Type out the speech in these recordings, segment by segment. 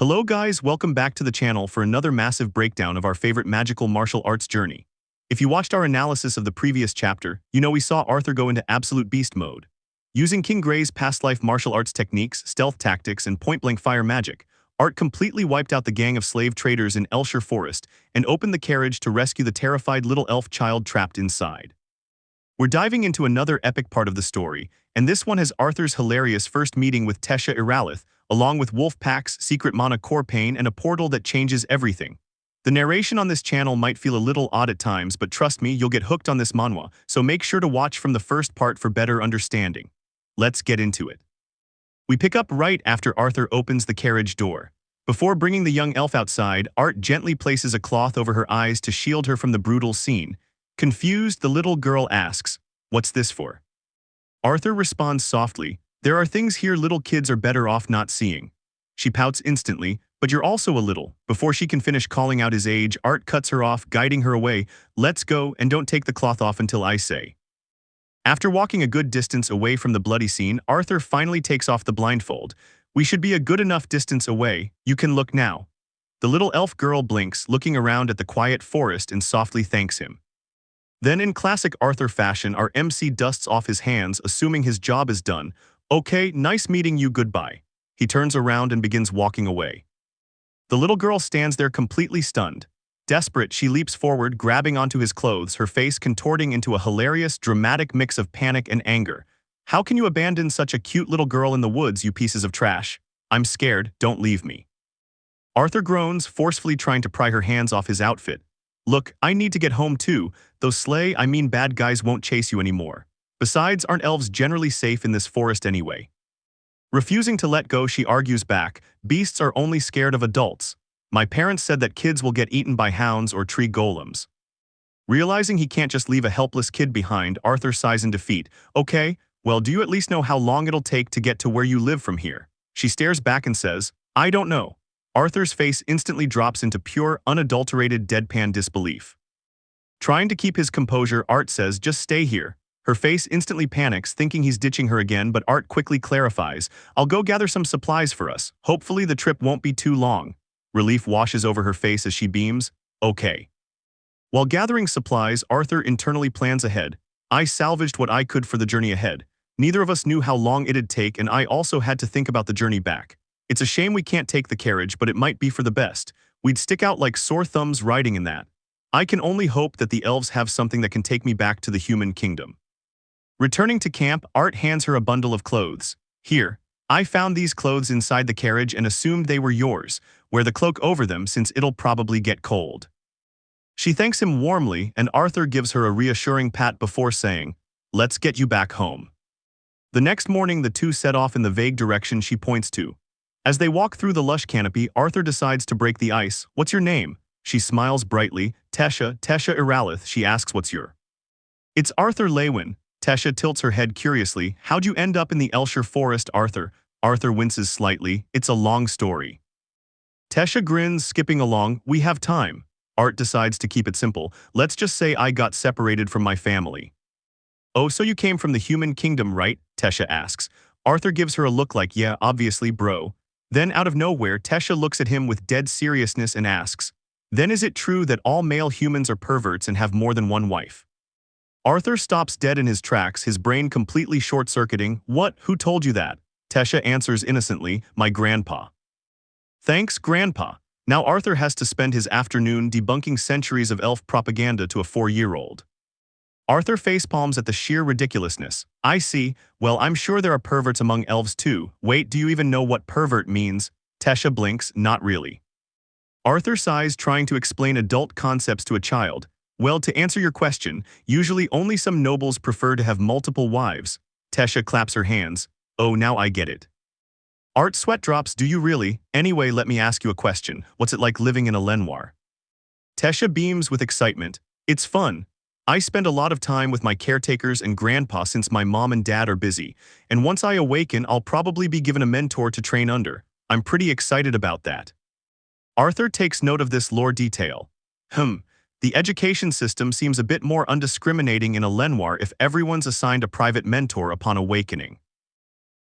Hello guys, welcome back to the channel for another massive breakdown of our favorite magical martial arts journey. If you watched our analysis of the previous chapter, you know we saw Arthur go into absolute beast mode. Using King Gray's past-life martial arts techniques, stealth tactics, and point-blank fire magic, Art completely wiped out the gang of slave traders in Elshire Forest and opened the carriage to rescue the terrified little elf child trapped inside. We're diving into another epic part of the story, and this one has Arthur's hilarious first meeting with Tesha Iralith, along with Wolfpack's secret mana core pain and a portal that changes everything. The narration on this channel might feel a little odd at times, but trust me, you'll get hooked on this manhwa, so make sure to watch from the first part for better understanding. Let's get into it. We pick up right after Arthur opens the carriage door. Before bringing the young elf outside, Art gently places a cloth over her eyes to shield her from the brutal scene. Confused, the little girl asks, "What's this for?" Arthur responds softly, "There are things here little kids are better off not seeing." She pouts instantly, "But you're also a little." Before she can finish calling out his age, Art cuts her off, guiding her away. "Let's go, and don't take the cloth off until I say." After walking a good distance away from the bloody scene, Arthur finally takes off the blindfold. "We should be a good enough distance away. You can look now." The little elf girl blinks, looking around at the quiet forest, and softly thanks him. Then, in classic Arthur fashion, our MC dusts off his hands, assuming his job is done. "Okay, nice meeting you, goodbye." He turns around and begins walking away. The little girl stands there completely stunned. Desperate, she leaps forward, grabbing onto his clothes, her face contorting into a hilarious, dramatic mix of panic and anger. "How can you abandon such a cute little girl in the woods, you pieces of trash? I'm scared, don't leave me." Arthur groans, forcefully trying to pry her hands off his outfit. "Look, I need to get home too. Those bad guys won't chase you anymore. Besides, aren't elves generally safe in this forest anyway?" Refusing to let go, she argues back, "Beasts are only scared of adults. My parents said that kids will get eaten by hounds or tree golems." Realizing he can't just leave a helpless kid behind, Arthur sighs in defeat. "Okay, well, do you at least know how long it'll take to get to where you live from here?" She stares back and says, "I don't know." Arthur's face instantly drops into pure, unadulterated deadpan disbelief. Trying to keep his composure, Art says, "Just stay here." Her face instantly panics, thinking he's ditching her again, but Art quickly clarifies, "I'll go gather some supplies for us. Hopefully the trip won't be too long." Relief washes over her face as she beams, "Okay." While gathering supplies, Arthur internally plans ahead. "I salvaged what I could for the journey ahead. Neither of us knew how long it'd take, and I also had to think about the journey back. It's a shame we can't take the carriage, but it might be for the best. We'd stick out like sore thumbs riding in that. I can only hope that the elves have something that can take me back to the human kingdom." Returning to camp, Art hands her a bundle of clothes. "Here, I found these clothes inside the carriage and assumed they were yours. Wear the cloak over them since it'll probably get cold." She thanks him warmly, and Arthur gives her a reassuring pat before saying, "Let's get you back home." The next morning, the two set off in the vague direction she points to. As they walk through the lush canopy, Arthur decides to break the ice. "What's your name?" She smiles brightly. Tesha Iralith." She asks, "What's your?" "It's Arthur Lewin." Tesha tilts her head curiously. "How'd you end up in the Elshire Forest, Arthur?" Arthur winces slightly. "It's a long story." Tesha grins, skipping along. "We have time." Art decides to keep it simple. "Let's just say I got separated from my family." "Oh, so you came from the human kingdom, right?" Tesha asks. Arthur gives her a look like, "Yeah, obviously, bro." Then out of nowhere, Tesha looks at him with dead seriousness and asks, "Then is it true that all male humans are perverts and have more than one wife?" Arthur stops dead in his tracks, his brain completely short-circuiting. "What? Who told you that?" Tesha answers innocently, "My grandpa." "Thanks, grandpa." Now Arthur has to spend his afternoon debunking centuries of elf propaganda to a 4-year-old. Arthur facepalms at the sheer ridiculousness. "I see. Well, I'm sure there are perverts among elves too. Wait, do you even know what pervert means?" Tesha blinks, "Not really." Arthur sighs, trying to explain adult concepts to a child. "Well, to answer your question, usually only some nobles prefer to have multiple wives." Tesha claps her hands. "Oh, now I get it." Art sweat drops. "Do you really? Anyway, let me ask you a question. What's it like living in a Lenoir?" Tesha beams with excitement. "It's fun. I spend a lot of time with my caretakers and grandpa since my mom and dad are busy, and once I awaken, I'll probably be given a mentor to train under. I'm pretty excited about that." Arthur takes note of this lore detail. The education system seems a bit more undiscriminating in a Lenoir if everyone's assigned a private mentor upon awakening."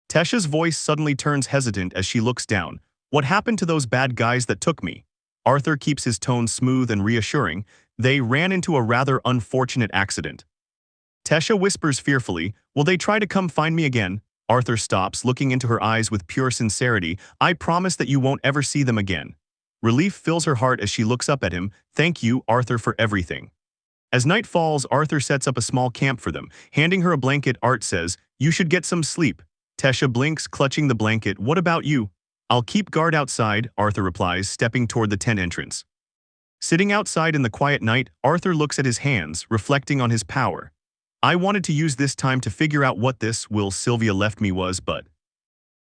Tesha's voice suddenly turns hesitant as she looks down. What happened to those bad guys that took me? Arthur keeps his tone smooth and reassuring. They ran into a rather unfortunate accident. Tesha whispers fearfully, will they try to come find me again? Arthur stops, looking into her eyes with pure sincerity. I promise that you won't ever see them again. Relief fills her heart as she looks up at him. Thank you, Arthur, for everything. As night falls, Arthur sets up a small camp for them. Handing her a blanket, Art says, you should get some sleep. Tesha blinks, clutching the blanket. What about you? I'll keep guard outside, Arthur replies, stepping toward the tent entrance. Sitting outside in the quiet night, Arthur looks at his hands, reflecting on his power. I wanted to use this time to figure out what this will Sylvia left me was, but...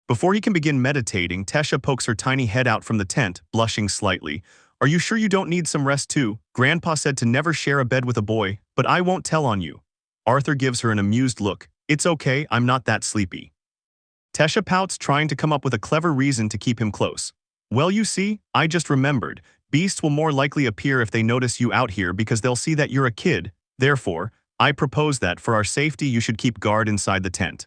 Before he can begin meditating, Tesha pokes her tiny head out from the tent, blushing slightly. Are you sure you don't need some rest too? Grandpa said to never share a bed with a boy, but I won't tell on you. Arthur gives her an amused look. It's okay, I'm not that sleepy. Tesha pouts, trying to come up with a clever reason to keep him close. Well, you see, I just remembered. Beasts will more likely appear if they notice you out here because they'll see that you're a kid. Therefore, I propose that, for our safety, you should keep guard inside the tent.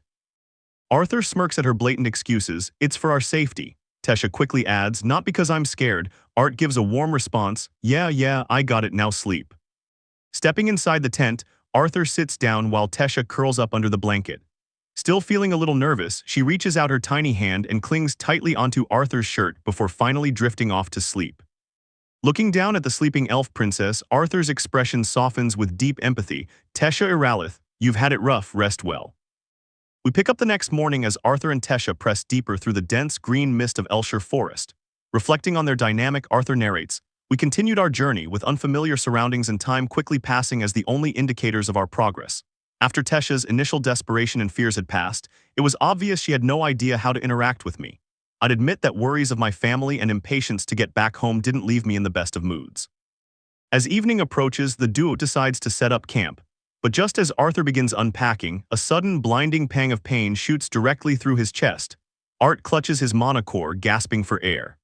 Arthur smirks at her blatant excuses. It's for our safety. Tesha quickly adds, not because I'm scared. Art gives a warm response. Yeah, I got it, now sleep. Stepping inside the tent, Arthur sits down while Tesha curls up under the blanket. Still feeling a little nervous, she reaches out her tiny hand and clings tightly onto Arthur's shirt before finally drifting off to sleep. Looking down at the sleeping elf princess, Arthur's expression softens with deep empathy. Tesha Iralith, you've had it rough, rest well. We pick up the next morning as Arthur and Tesha press deeper through the dense green mist of Elshire Forest. Reflecting on their dynamic, Arthur narrates, we continued our journey with unfamiliar surroundings and time quickly passing as the only indicators of our progress. After Tesha's initial desperation and fears had passed, it was obvious she had no idea how to interact with me. I'd admit that worries of my family and impatience to get back home didn't leave me in the best of moods. As evening approaches, the duo decides to set up camp. But just as Arthur begins unpacking, a sudden blinding pang of pain shoots directly through his chest. Art clutches his monocore, gasping for air.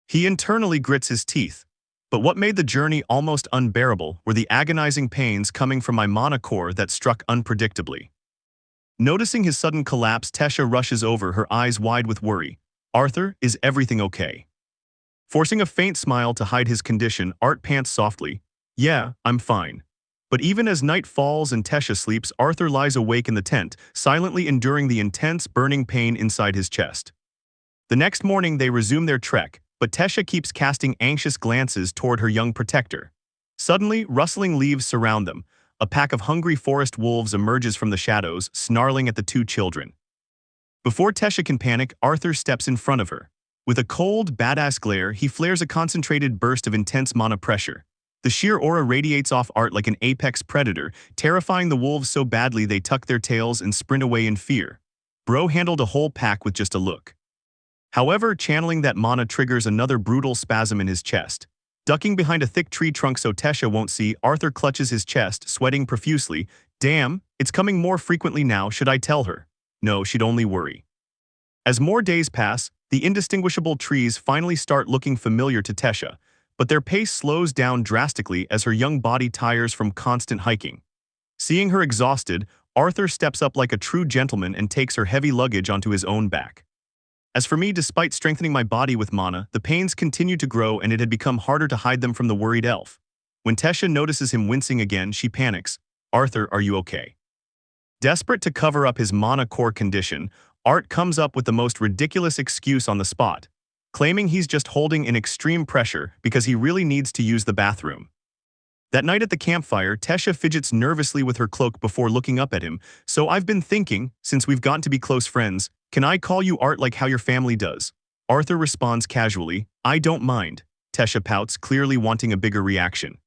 He internally grits his teeth. But what made the journey almost unbearable were the agonizing pains coming from my monocore that struck unpredictably. Noticing his sudden collapse, Tesha rushes over, her eyes wide with worry. Arthur, is everything okay? Forcing a faint smile to hide his condition, Art pants softly. Yeah, I'm fine. But even as night falls and Tesha sleeps, Arthur lies awake in the tent, silently enduring the intense, burning pain inside his chest. The next morning they resume their trek, but Tesha keeps casting anxious glances toward her young protector. Suddenly, rustling leaves surround them. A pack of hungry forest wolves emerges from the shadows, snarling at the two children. Before Tesha can panic, Arthur steps in front of her. With a cold, badass glare, he flares a concentrated burst of intense mana pressure. The sheer aura radiates off Art like an apex predator, terrifying the wolves so badly they tuck their tails and sprint away in fear. Bro handled a whole pack with just a look. However, channeling that mana triggers another brutal spasm in his chest. Ducking behind a thick tree trunk so Tesha won't see, Arthur clutches his chest, sweating profusely. Damn, it's coming more frequently now, should I tell her? No, she'd only worry. As more days pass, the indistinguishable trees finally start looking familiar to Tesha, but their pace slows down drastically as her young body tires from constant hiking. Seeing her exhausted, Arthur steps up like a true gentleman and takes her heavy luggage onto his own back. As for me, despite strengthening my body with mana, the pains continued to grow and it had become harder to hide them from the worried elf. When Tesha notices him wincing again, she panics. Arthur, are you okay? Desperate to cover up his mana core condition, Art comes up with the most ridiculous excuse on the spot, claiming he's just holding in extreme pressure because he really needs to use the bathroom. That night at the campfire, Tesha fidgets nervously with her cloak before looking up at him. So I've been thinking, since we've gotten to be close friends, can I call you Art like how your family does? Arthur responds casually, I don't mind. Tesha pouts, clearly wanting a bigger reaction.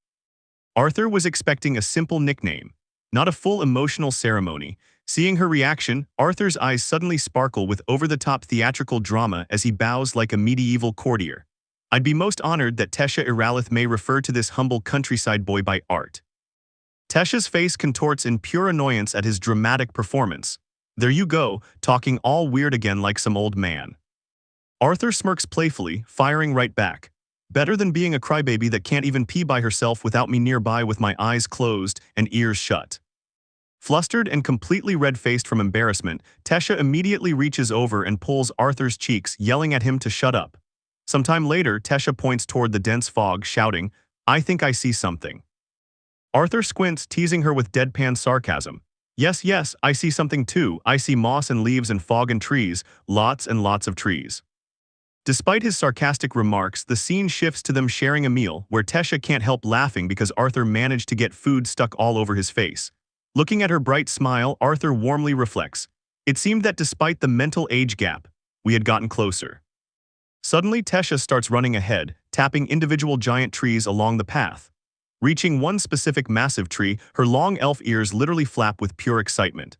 Arthur was expecting a simple nickname, not a full emotional ceremony. Seeing her reaction, Arthur's eyes suddenly sparkle with over-the-top theatrical drama as he bows like a medieval courtier. I'd be most honored that Tesha Iralith may refer to this humble countryside boy by Art. Tesha's face contorts in pure annoyance at his dramatic performance. There you go, talking all weird again like some old man. Arthur smirks playfully, firing right back. Better than being a crybaby that can't even pee by herself without me nearby with my eyes closed and ears shut. Flustered and completely red-faced from embarrassment, Tesha immediately reaches over and pulls Arthur's cheeks, yelling at him to shut up. Sometime later, Tesha points toward the dense fog, shouting, "I think I see something." Arthur squints, teasing her with deadpan sarcasm. "Yes, yes, I see something too. I see moss and leaves and fog and trees, lots and lots of trees." Despite his sarcastic remarks, the scene shifts to them sharing a meal, where Tesha can't help laughing because Arthur managed to get food stuck all over his face. Looking at her bright smile, Arthur warmly reflects, "It seemed that despite the mental age gap, we had gotten closer." Suddenly, Tesha starts running ahead, tapping individual giant trees along the path. Reaching one specific massive tree, her long elf ears literally flap with pure excitement.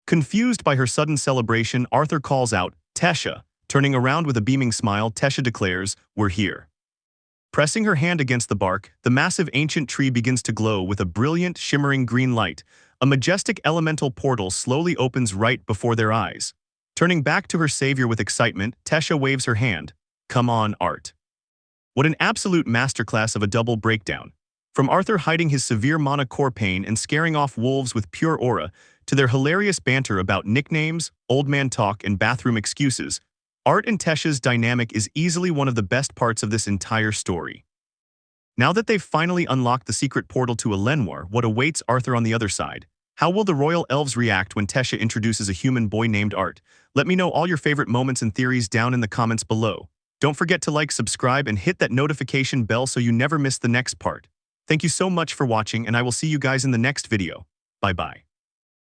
Confused by her sudden celebration, Arthur calls out, "Tesha." Turning around with a beaming smile, Tesha declares, "We're here." Pressing her hand against the bark, the massive ancient tree begins to glow with a brilliant, shimmering green light. A majestic elemental portal slowly opens right before their eyes. Turning back to her savior with excitement, Tesha waves her hand. "Come on, Art." What an absolute masterclass of a double breakdown. From Arthur hiding his severe mana core pain and scaring off wolves with pure aura, to their hilarious banter about nicknames, old man talk, and bathroom excuses, Art and Tesha's dynamic is easily one of the best parts of this entire story. Now that they've finally unlocked the secret portal to Elenwar, what awaits Arthur on the other side? How will the royal elves react when Tesha introduces a human boy named Art? Let me know all your favorite moments and theories down in the comments below. Don't forget to like, subscribe, and hit that notification bell so you never miss the next part. Thank you so much for watching, and I will see you guys in the next video. Bye-bye.